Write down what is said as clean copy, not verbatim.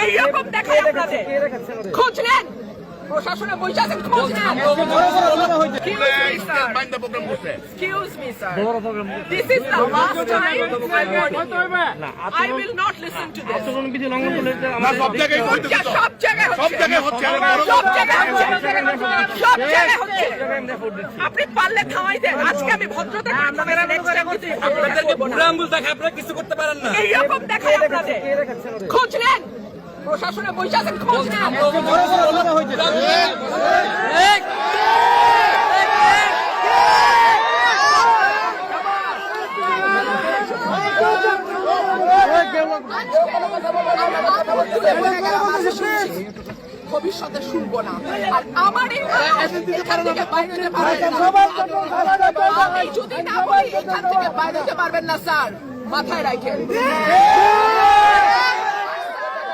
এইরকম দেখায় আপনাদের খোঁজ নেন প্রশাসনে বসে আছেন খোঁজ নেন Excuse me, sir. This is the last time I warn you. I will not listen to this. সব জায়গায় হচ্ছে আপনি পারলে থামাই দেন আজকে আমি ভদ্রতা কিছু করতে পারেন না এইরকম দেখায় আপনাদের খোঁজ নেন প্রশাসনে বসে আছেন খোঁজ নেন ভবিষ্যতে শুনবো না আর আমার যদি না বলি এখান থেকে বাইরে যেতে পারবেন না স্যার মাথায় রাখেন